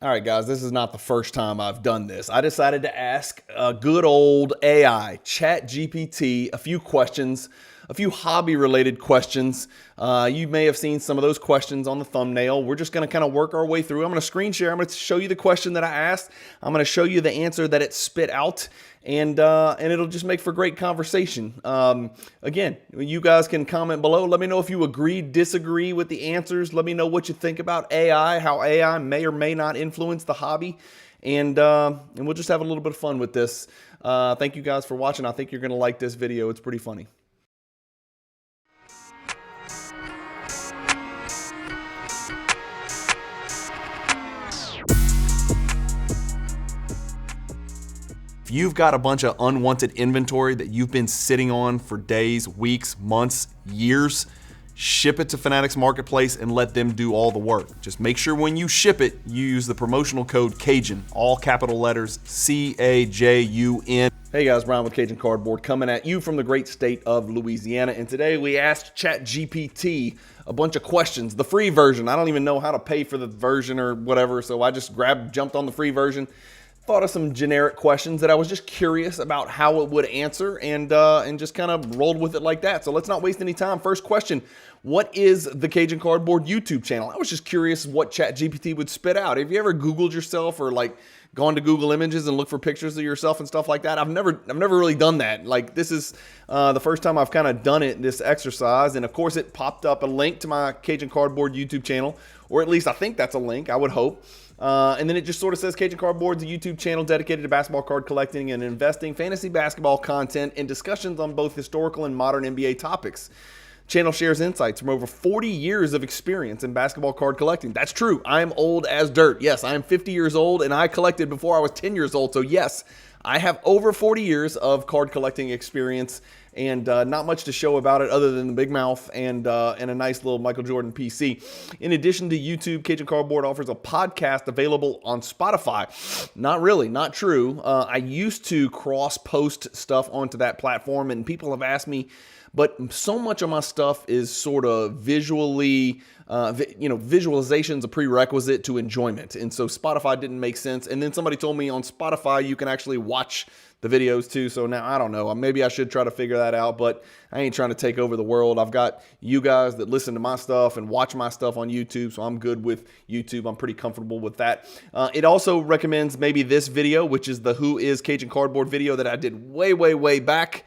All right, guys, this is not the first time I've done this. I decided to ask a good old AI, ChatGPT, a few questions, a few hobby-related questions. You may have seen some of those questions on the thumbnail. We're just going to kind of work our way through. I'm going to screen share. I'm going to show you the question that I asked. I'm going to show you the answer that it spit out, and it'll just make for great conversation. Again, you guys can comment below. Let me know if you agree, disagree with the answers. Let me know what you think about AI, how AI may or may not influence the hobby, and we'll just have a little bit of fun with this. Thank you guys for watching. I think you're going to like this video. It's pretty funny. If you've got a bunch of unwanted inventory that you've been sitting on for days, weeks, months, years, ship it to Fanatics Marketplace and let them do all the work. Just make sure when you ship it, you use the promotional code Cajun, all capital letters, C-A-J-U-N. Hey guys, Bryan with Cajun Cardboard coming at you from the great state of Louisiana. And today we asked ChatGPT a bunch of questions, the free version. I don't even know how to pay for the version or whatever, so I just jumped on the free version. Thought of some generic questions that I was just curious about how it would answer, and just kind of rolled with it like that. So let's not waste any time. First question, what is the Cajun Cardboard YouTube channel? I was just curious what ChatGPT would spit out. Have you ever Googled yourself or like gone to Google Images and looked for pictures of yourself and stuff like that? I've never really done that. Like, this is the first time I've kind of done it, this exercise. And of course it popped up a link to my Cajun Cardboard YouTube channel, or at least I think that's a link, I would hope. And then it just sort of says Cajun Cardboard's a YouTube channel dedicated to basketball card collecting and investing, fantasy basketball content, and discussions on both historical and modern NBA topics. Channel shares insights from over 40 years of experience in basketball card collecting. That's true. I'm old as dirt. Yes, I am 50 years old, and I collected before I was 10 years old. So yes, I have over 40 years of card collecting experience, and not much to show about it other than the big mouth and a nice little Michael Jordan PC. In addition to YouTube, Cajun Cardboard offers a podcast available on Spotify. Not really, not true. I used to cross-post stuff onto that platform, and people have asked me, but so much of my stuff is sort of visually, visualization's a prerequisite to enjoyment. And so Spotify didn't make sense. And then somebody told me on Spotify, you can actually watch the videos too. So now I don't know, maybe I should try to figure that out, but I ain't trying to take over the world. I've got you guys that listen to my stuff and watch my stuff on YouTube. So I'm good with YouTube. I'm pretty comfortable with that. It also recommends maybe this video, which is the Who is Cajun Cardboard video that I did way back.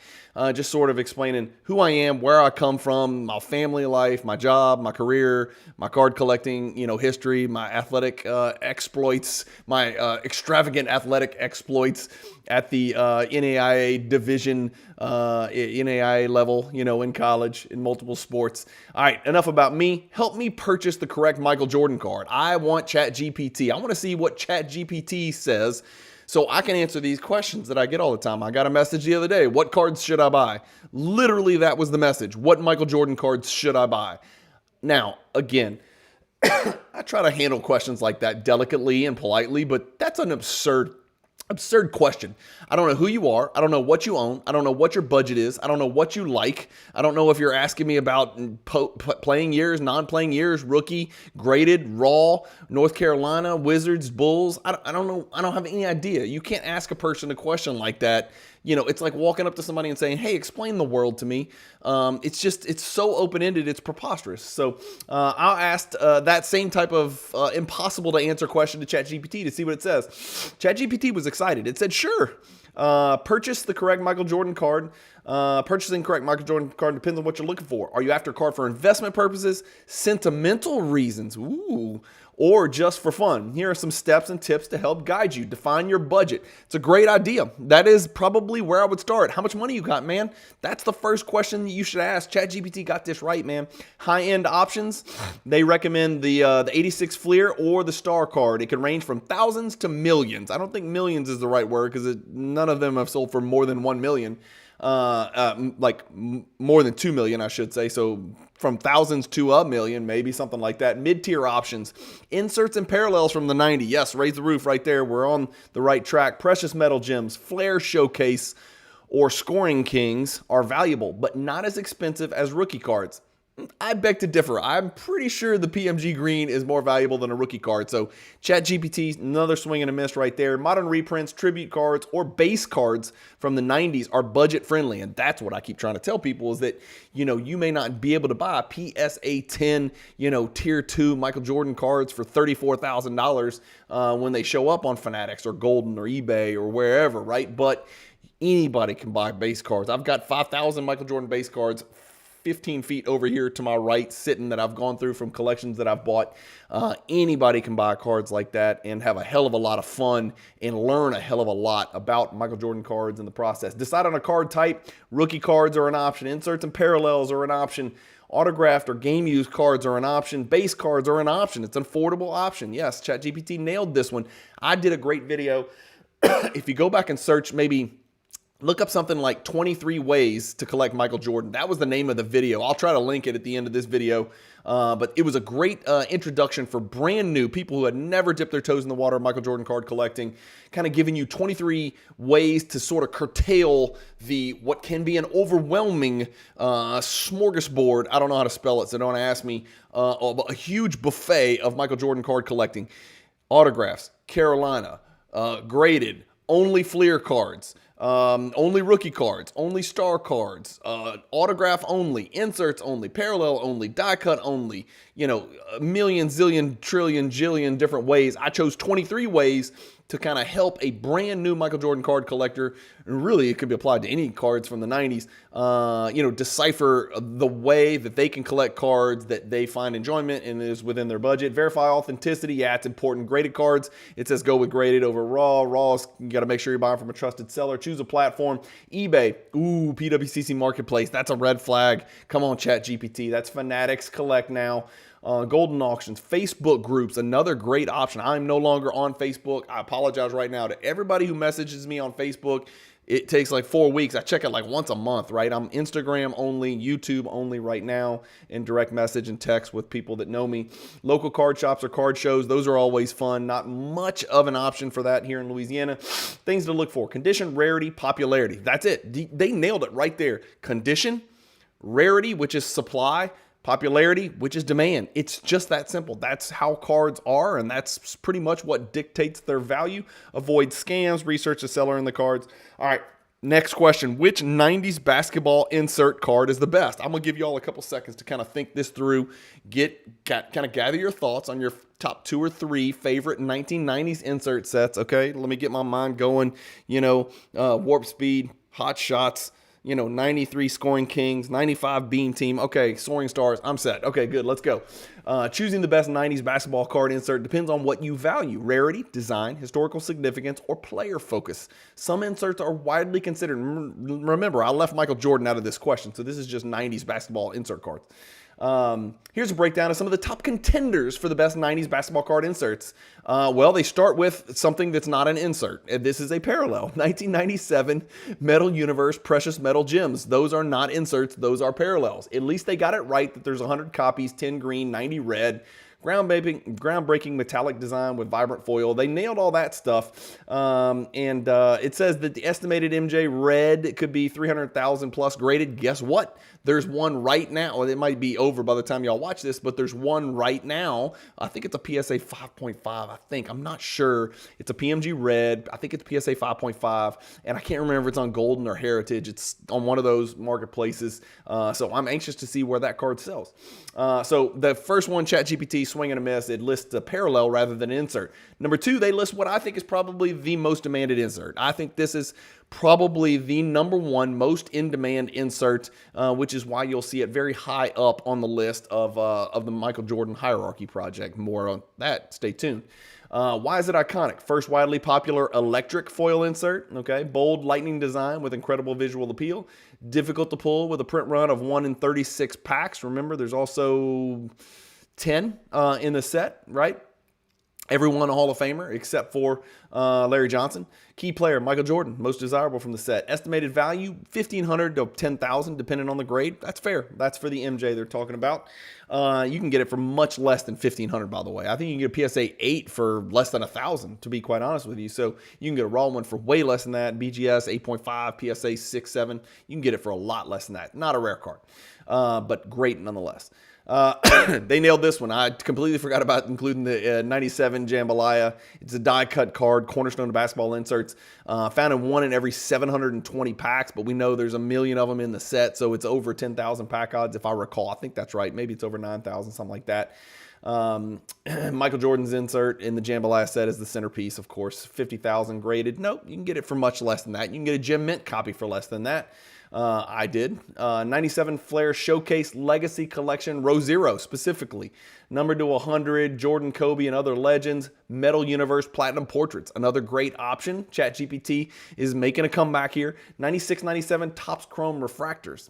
Just sort of explaining who I am, where I come from, my family life, my job, my career, my card collecting, history, my athletic exploits, my extravagant athletic exploits at the NAIA division, NAIA level, in college, in multiple sports. All right, enough about me. Help me purchase the correct Michael Jordan card. I want ChatGPT. I want to see what ChatGPT says, so I can answer these questions that I get all the time. I got a message the other day. What cards should I buy? Literally, that was the message. What Michael Jordan cards should I buy? Now, again, I try to handle questions like that delicately and politely, but that's an absurd question. I don't know who you are. I don't know what you own. I don't know what your budget is. I don't know what you like. I don't know if you're asking me about playing years, non-playing years, rookie, graded, raw, North Carolina, Wizards, Bulls. I don't know. I don't have any idea. You can't ask a person a question like that. It's like walking up to somebody and saying, hey, explain the world to me. It's so open-ended, it's preposterous. So I asked that same type of impossible to answer question to ChatGPT to see what it says. ChatGPT was excited. It said, sure, purchase the correct Michael Jordan card. Purchasing correct Michael Jordan card depends on what you're looking for. Are you after a card for investment purposes, sentimental reasons, or just for fun? Here are some steps and tips to help guide you. Define your budget. It's a great idea. That is probably where I would start. How much money you got, man? That's the first question that you should ask. ChatGPT got this right, man. High-end options, they recommend the 86 Fleer or the Star card. It can range from thousands to millions. I don't think millions is the right word because none of them have sold for more than 1 million. Like more than 2 million, I should say. So from thousands to a million, maybe something like that. Mid-tier options, inserts and parallels from the 90. Yes, raise the roof right there. We're on the right track. Precious metal gems, flare showcase, or scoring kings are valuable, but not as expensive as rookie cards. I beg to differ. I'm pretty sure the PMG green is more valuable than a rookie card. So ChatGPT, another swing and a miss right there. Modern reprints, tribute cards, or base cards from the 90s are budget friendly. And that's what I keep trying to tell people is that, you may not be able to buy PSA 10, tier 2 Michael Jordan cards for $34,000 when they show up on Fanatics or Golden or eBay or wherever, right? But anybody can buy base cards. I've got 5,000 Michael Jordan base cards 15 feet over here to my right sitting that I've gone through from collections that I've bought. Anybody can buy cards like that and have a hell of a lot of fun and learn a hell of a lot about Michael Jordan cards in the process. Decide on a card type. Rookie cards are an option. Inserts and parallels are an option. Autographed or game used cards are an option. Base cards are an option. It's an affordable option. Yes, ChatGPT nailed this one. I did a great video. If you go back and search, maybe look up something like 23 ways to collect Michael Jordan. That was the name of the video. I'll try to link it at the end of this video. But it was a great introduction for brand new people who had never dipped their toes in the water of Michael Jordan card collecting, kind of giving you 23 ways to sort of curtail what can be an overwhelming smorgasbord. I don't know how to spell it, so don't ask me. A huge buffet of Michael Jordan card collecting. Autographs, Carolina, graded, only Fleer cards. Only rookie cards, only star cards, autograph only, inserts only, parallel only, die cut only, a million, zillion, trillion, jillion different ways. I chose 23 ways to kind of help a brand new Michael Jordan card collector, and really it could be applied to any cards from the 90s, decipher the way that they can collect cards that they find enjoyment and is within their budget. Verify authenticity. Yeah, it's important. Graded cards, it says go with graded over raw. Raw, you got to make sure you're buying from a trusted seller. Choose a platform. eBay. Ooh, PWCC Marketplace. That's a red flag. Come on, ChatGPT. That's Fanatics Collect now. Golden auctions, Facebook groups, another great option. I'm no longer on Facebook. I apologize right now to everybody who messages me on Facebook. It takes like 4 weeks. I check it like once a month, right? I'm Instagram only, YouTube only right now, and direct message and text with people that know me. Local card shops or card shows, those are always fun. Not much of an option for that here in Louisiana. Things to look for: condition, rarity, popularity. That's it. They nailed it right there. Condition, rarity, which is supply, popularity, which is demand. It's just that simple. That's how cards are, and that's pretty much what dictates their value. Avoid scams, research the seller in the cards. All right, next question. Which 90s basketball insert card is the best? I'm going to give you all a couple seconds to kind of think this through, kind of gather your thoughts on your top 2 or 3 favorite 1990s insert sets, okay? Let me get my mind going. Warp Speed, Hot Shots, 93 Scoring Kings, 95 Beam Team. Okay, Soaring Stars. I'm set. Okay, good. Let's go. Choosing the best 90s basketball card insert depends on what you value: rarity, design, historical significance, or player focus. Some inserts are widely considered. Remember, I left Michael Jordan out of this question, so this is just 90s basketball insert cards. Here's a breakdown of some of the top contenders for the best 90s basketball card inserts. Well, they start with something that's not an insert. And this is a parallel. 1997 Metal Universe Precious Metal Gems. Those are not inserts. Those are parallels. At least they got it right that there's 100 copies, 10 green, 90 red. Groundbreaking metallic design with vibrant foil. They nailed all that stuff. It says that the estimated MJ red could be 300,000 plus graded. Guess what? There's one right now. It might be over by the time y'all watch this, but there's one right now. I think it's a PSA 5.5. I'm not sure. It's a PMG red. I think it's PSA 5.5. And I can't remember if it's on Golden or Heritage. It's on one of those marketplaces. So I'm anxious to see where that card sells. So the first one, ChatGPT, swing and a miss. It lists a parallel rather than an insert. Number 2, they list what I think is probably the most demanded insert. I think this is probably the number 1 most in-demand insert, which is why you'll see it very high up on the list of the Michael Jordan Hierarchy Project. More on that. Stay tuned. Why is it iconic? First widely popular electric foil insert. Okay, bold lightning design with incredible visual appeal. Difficult to pull with a print run of 1 in 36 packs. Remember, there's also 10 in the set, right? Everyone a Hall of Famer except for Larry Johnson. Key player, Michael Jordan, most desirable from the set. Estimated value, $1,500 to $10,000, depending on the grade. That's fair. That's for the MJ they're talking about. You can get it for much less than $1,500, by the way. I think you can get a PSA 8 for less than $1,000, to be quite honest with you. So you can get a raw one for way less than that. BGS 8.5, PSA 6, 7. You can get it for a lot less than that. Not a rare card, but great nonetheless. They nailed this one. I completely forgot about including the 97 Jambalaya. It's a die-cut card, cornerstone of basketball inserts. Found in 1 in every 720 packs, but we know there's a million of them in the set, so it's over 10,000 pack odds, if I recall. I think that's right. Maybe it's over 9,000, something like that. Michael Jordan's insert in the Jambalaya set is the centerpiece, of course. 50,000 graded. Nope, you can get it for much less than that. You can get a Gem Mint copy for less than that. I did. 97 Flair Showcase Legacy Collection, row 0 specifically. Numbered to 100, Jordan, Kobe, and other legends. Metal Universe Platinum Portraits, another great option. ChatGPT is making a comeback here. 96, 97 Topps Chrome Refractors.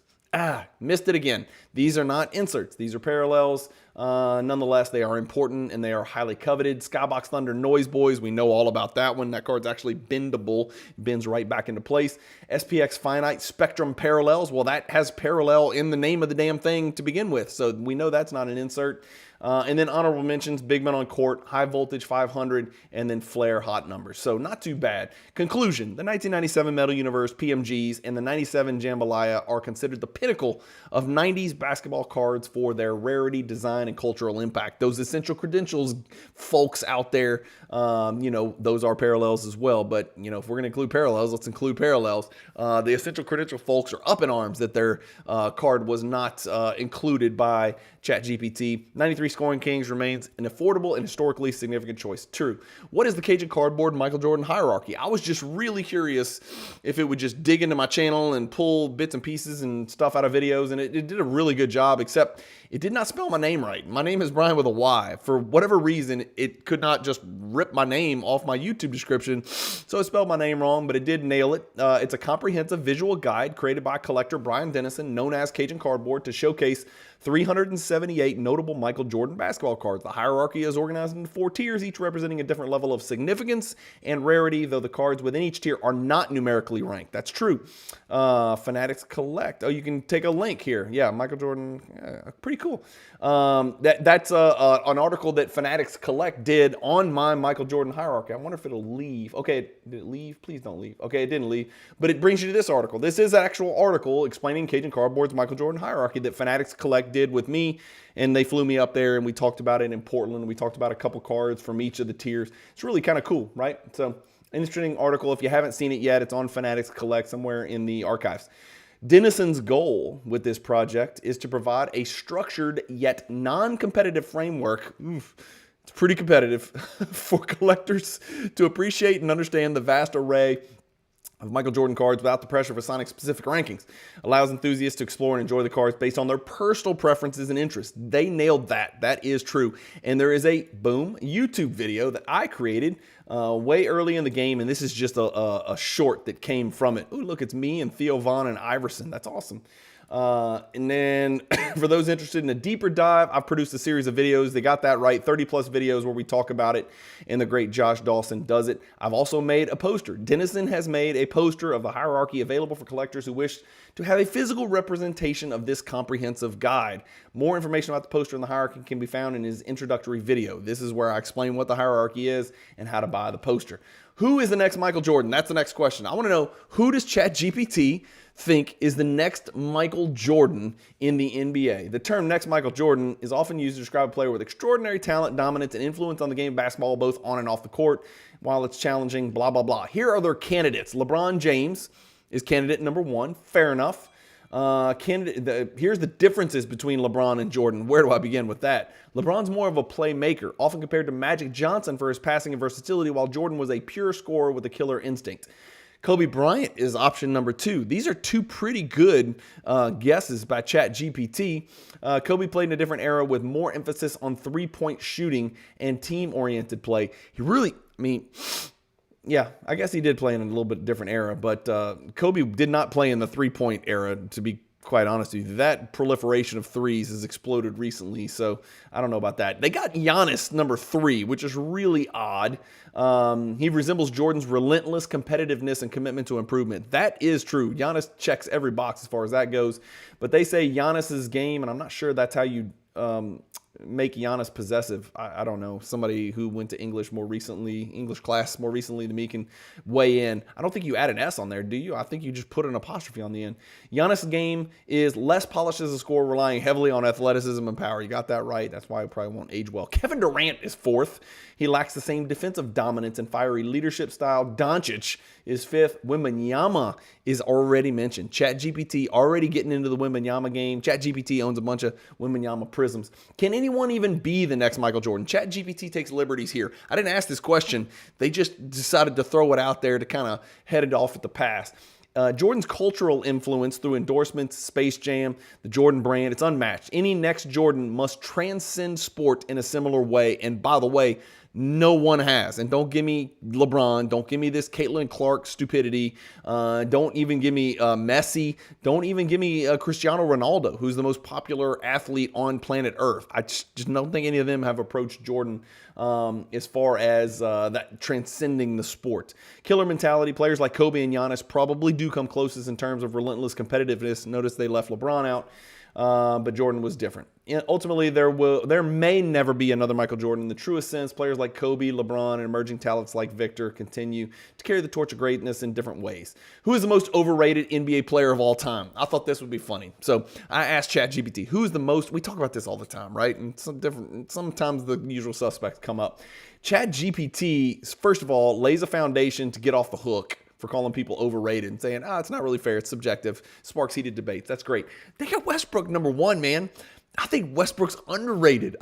Missed it again. These are not inserts. These are parallels. Nonetheless, they are important and they are highly coveted. Skybox Thunder Noise Boys. We know all about that one. That card's actually bendable. Bends right back into place. SPX Finite Spectrum Parallels. Well, that has parallel in the name of the damn thing to begin with. So we know that's not an insert. And then honorable mentions, Big Men on Court, High Voltage 500, and then Flair Hot Numbers. So not too bad. Conclusion, the 1997 Metal Universe PMGs and the 97 Jambalaya are considered the pinnacle of 90s basketball cards for their rarity, design, and cultural impact. Those essential credentials, folks out there, those are parallels as well. But, if we're going to include parallels, let's include parallels. The essential credential folks are up in arms that their card was not included by ChatGPT. 93 Scoring Kings remains an affordable and historically significant choice. True. What is the Cajun Cardboard Michael Jordan hierarchy? I was just really curious if it would just dig into my channel and pull bits and pieces and stuff out of videos, and it did a really good job, except it did not spell my name right. My name is Bryan with a Y. For whatever reason, it could not just rip my name off my YouTube description, so it spelled my name wrong, but it did nail it. It's a comprehensive visual guide created by collector Bryan Dennison, known as Cajun Cardboard, to showcase 378 notable Michael Jordan basketball cards. The hierarchy is organized into 4 tiers, each representing a different level of significance and rarity, though the cards within each tier are not numerically ranked. That's true. Fanatics Collect. Oh, you can take a link here. Yeah, Michael Jordan. Pretty cool. That's an article that Fanatics Collect did on my Michael Jordan hierarchy. I wonder if it'll leave. Okay, did it leave? Please don't leave. Okay, it didn't leave. But it brings you to this article. This is an actual article explaining Cajun Cardboard's Michael Jordan hierarchy that Fanatics Collect did with me, and they flew me up there and we talked about it in Portland. We talked about a couple cards from each of the tiers. It's really kind of cool, right? So, an interesting article. If you haven't seen it yet, it's on Fanatics Collect somewhere in the archives. Dennison's goal with this project is to provide a structured yet non-competitive framework. It's pretty competitive for collectors to appreciate and understand the vast array of Michael Jordan cards without the pressure of assigning specific rankings. Allows enthusiasts to explore and enjoy the cards based on their personal preferences and interests. They nailed that. That is true. And there is a, boom, YouTube video that I created way early in the game, and this is just a short that came from it. Ooh, look, it's me and Theo Vaughn and Iverson. That's awesome. And then for those interested in a deeper dive, I've produced a series of videos. They got that right. 30 plus videos where we talk about it, and the great Josh Dawson does it. I've also made a poster. Dennison has made a poster of the hierarchy available for collectors who wish to have a physical representation of this comprehensive guide. More information about the poster and the hierarchy can be found in his introductory video. This is where I explain what the hierarchy is and how to buy the poster. Who is the next Michael Jordan? That's the next question. I want to know, who does ChatGPT think is the next Michael Jordan in the NBA? The term next Michael Jordan is often used to describe a player with extraordinary talent, dominance, and influence on the game of basketball, both on and off the court. While it's challenging, blah, blah, blah. Here are their candidates. LeBron James is candidate number 1. Fair enough. Here's the differences between LeBron and Jordan. Where do I begin with that? LeBron's more of a playmaker, often compared to Magic Johnson for his passing and versatility, while Jordan was a pure scorer with a killer instinct. Kobe Bryant is option number 2. These are 2 pretty good guesses by ChatGPT. Kobe played in a different era with more emphasis on three-point shooting and team-oriented play. He really, yeah, I guess he did play in a little bit different era, but Kobe did not play in the three-point era, to be quite honest with you. That proliferation of threes has exploded recently, so I don't know about that. They got Giannis number 3, which is really odd. He resembles Jordan's relentless competitiveness and commitment to improvement. That is true. Giannis checks every box as far as that goes, but they say Giannis's game, and I'm not sure that's how you make Giannis possessive. I don't know. Somebody who went to English class more recently than me can weigh in. I don't think you add an S on there, do you? I think you just put an apostrophe on the end. Giannis' game is less polished as a scorer, relying heavily on athleticism and power. You got that right. That's why it probably won't age well. Kevin Durant is 4th. He lacks the same defensive dominance and fiery leadership style. Doncic is 5th. Wembanyama is already mentioned. ChatGPT already getting into the Wembanyama game. ChatGPT owns a bunch of Wembanyama prisms. Can anyone even be the next Michael Jordan? ChatGPT takes liberties here. I didn't ask this question. They just decided to throw it out there to kind of head it off at the pass. Jordan's cultural influence through endorsements, Space Jam, the Jordan brand, it's unmatched. Any next Jordan must transcend sport in a similar way. And by the way, no one has. And don't give me LeBron. Don't give me this Caitlin Clark stupidity. Don't even give me Messi. Don't even give me Cristiano Ronaldo, who's the most popular athlete on planet Earth. I just don't think any of them have approached Jordan as far as that transcending the sport. Killer mentality. Players like Kobe and Giannis probably do come closest in terms of relentless competitiveness. Notice they left LeBron out. But Jordan was different. Ultimately, there may never be another Michael Jordan in the truest sense. Players like Kobe, LeBron, and emerging talents like Victor continue to carry the torch of greatness in different ways. Who is the most overrated NBA player of all time? I thought this would be funny. So I asked ChatGPT, who's the most, we talk about this all the time, right? And sometimes the usual suspects come up. ChatGPT, first of all, lays a foundation to get off the hook for calling people overrated and saying, it's not really fair, it's subjective, sparks heated debates. That's great. They got Westbrook number 1, man. I think Westbrook's underrated.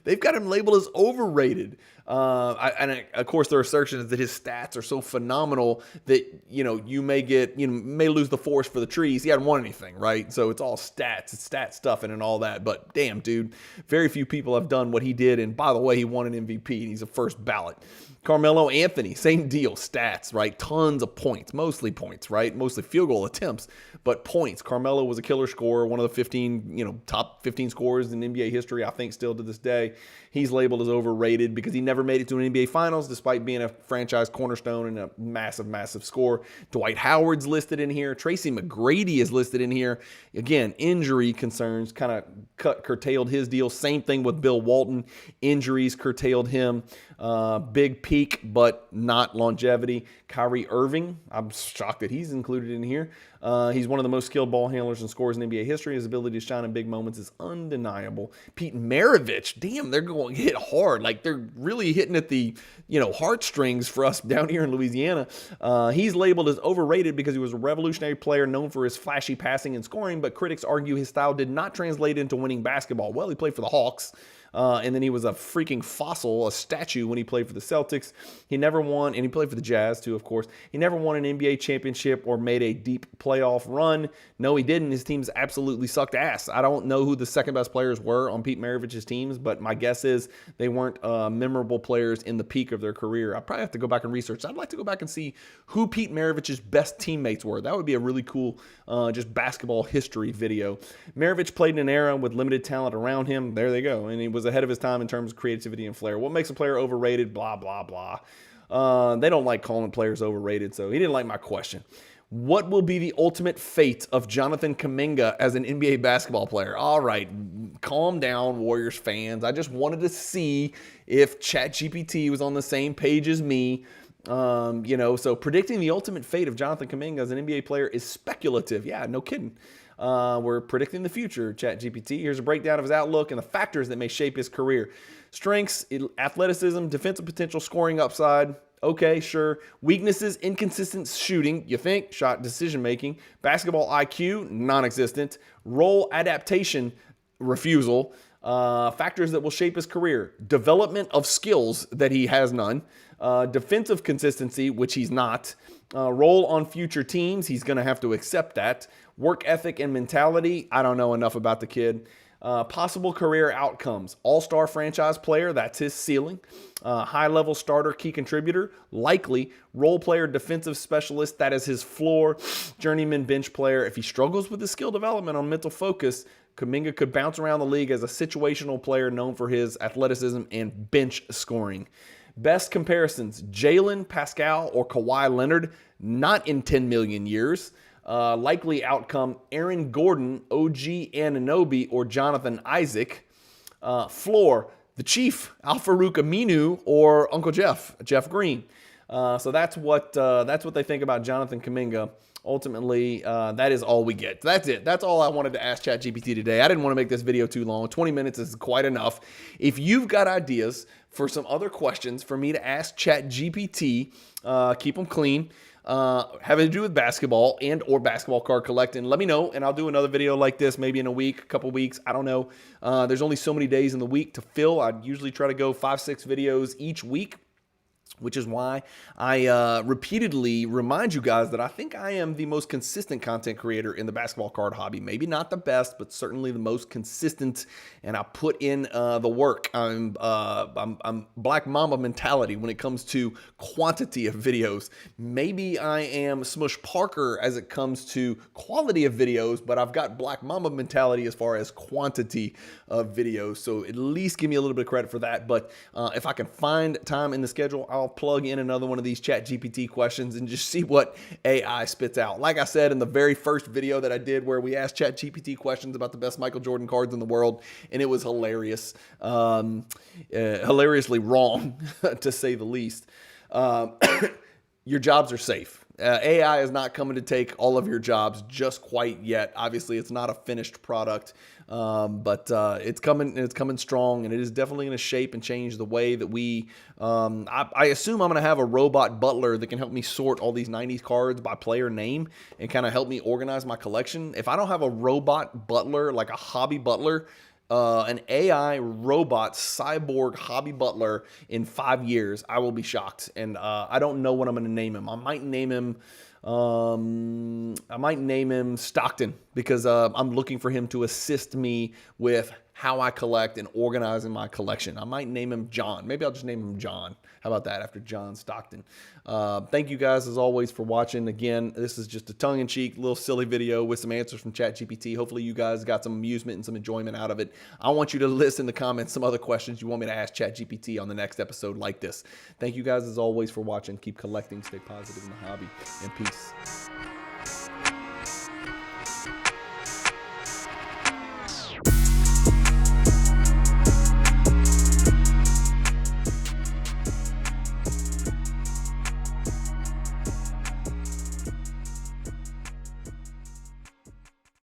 They've got him labeled as overrated. Of course, their assertion is that his stats are so phenomenal that, you may lose the forest for the trees. He hadn't won anything, right? So it's all stats, it's stat stuffing and all that. But damn, dude, very few people have done what he did. And by the way, he won an MVP and he's a first ballot. Carmelo Anthony, same deal, stats, right? Tons of points, mostly points, right? Mostly field goal attempts, but points. Carmelo was a killer scorer, one of the 15, top 15 scorers in NBA history, I think still to this day. He's labeled as overrated because he never made it to an NBA Finals despite being a franchise cornerstone and a massive, massive scorer. Dwight Howard's listed in here. Tracy McGrady is listed in here. Again, injury concerns kind of curtailed his deal. Same thing with Bill Walton. Injuries curtailed him. Big peak, but not longevity. Kyrie Irving, I'm shocked that he's included in here. He's one of the most skilled ball handlers and scorers in NBA history. His ability to shine in big moments is undeniable. Pete Maravich, damn, they're going to hit hard. Like they're really hitting at the, heartstrings for us down here in Louisiana. He's labeled as overrated because he was a revolutionary player known for his flashy passing and scoring, but critics argue his style did not translate into winning basketball. Well, he played for the Hawks. And then he was a freaking fossil, a statue when he played for the Celtics. He never won, and he played for the Jazz too, of course. He never won an NBA championship or made a deep playoff run. No, he didn't. His teams absolutely sucked ass. I don't know who the second best players were on Pete Maravich's teams, but my guess is they weren't memorable players in the peak of their career. I probably have to go back and research. I'd like to go back and see who Pete Maravich's best teammates were. That would be a really cool just basketball history video. Maravich played in an era with limited talent around him. There they go. And he was ahead of his time in terms of creativity and flair. What makes a player overrated? Blah, blah, blah. They don't like calling players overrated, so he didn't like my question. What will be the ultimate fate of Jonathan Kuminga as an NBA basketball player? All right, calm down, Warriors fans. I just wanted to see if ChatGPT was on the same page as me. So predicting the ultimate fate of Jonathan Kuminga as an NBA player is speculative. Yeah, no kidding. We're predicting the future, ChatGPT. Here's a breakdown of his outlook and the factors that may shape his career. Strengths, athleticism, defensive potential, scoring upside. Okay, sure. Weaknesses, inconsistent shooting, you think, shot decision-making. Basketball IQ, non-existent. Role adaptation, refusal. Factors that will shape his career. Development of skills that he has none. Defensive consistency, which he's not. Role on future teams, he's going to have to accept that. Work ethic and mentality, I don't know enough about the kid. Possible career outcomes. All-star franchise player, that's his ceiling. High-level starter, key contributor, likely. Role player, defensive specialist, that is his floor. Journeyman bench player. If he struggles with his skill development on mental focus, Kuminga could bounce around the league as a situational player known for his athleticism and bench scoring. Best comparisons, Jalen, Pascal, or Kawhi Leonard, not in 10 million years. Likely outcome, Aaron Gordon, OG Anunoby, or Jonathan Isaac. Floor, the Chief, Al-Farouq Aminu, or Uncle Jeff Green. So that's what they think about Jonathan Kuminga. Ultimately, that is all we get. That's it. That's all I wanted to ask ChatGPT today. I didn't want to make this video too long. 20 minutes is quite enough. If you've got ideas for some other questions for me to ask ChatGPT, keep them clean, having to do with basketball and or basketball card collecting, let me know, and I'll do another video like this maybe in a week, a couple weeks. I don't know. There's only so many days in the week to fill. I usually try to go 5-6 videos each week, which is why I repeatedly remind you guys that I think I am the most consistent content creator in the basketball card hobby. Maybe not the best, but certainly the most consistent, and I put in the work. I'm Black Mamba mentality when it comes to quantity of videos. Maybe I am Smush Parker as it comes to quality of videos, but I've got Black Mamba mentality as far as quantity of videos. So at least give me a little bit of credit for that. But if I can find time in the schedule, I'll plug in another one of these ChatGPT questions and just see what AI spits out. Like I said in the very first video that I did where we asked ChatGPT questions about the best Michael Jordan cards in the world, and it was hilarious, hilariously wrong, to say the least. Your jobs are safe. AI is not coming to take all of your jobs just quite yet. Obviously, it's not a finished product, but it's coming. It's coming strong, and it is definitely going to shape and change the way that we. I assume I'm going to have a robot butler that can help me sort all these 90s cards by player name and kind of help me organize my collection. If I don't have a robot butler, like a hobby butler, an AI robot cyborg hobby butler in 5 years, I will be shocked. And I don't know what I'm going to name him. I might name him Stockton, because I'm looking for him to assist me with how I collect and organizing my collection. I might name him John. Maybe I'll just name him John. How about that, after John Stockton? Thank you guys, as always, for watching. Again, this is just a tongue-in-cheek, little silly video with some answers from ChatGPT. Hopefully you guys got some amusement and some enjoyment out of it. I want you to list in the comments some other questions you want me to ask ChatGPT on the next episode like this. Thank you guys, as always, for watching. Keep collecting, stay positive in the hobby, and peace.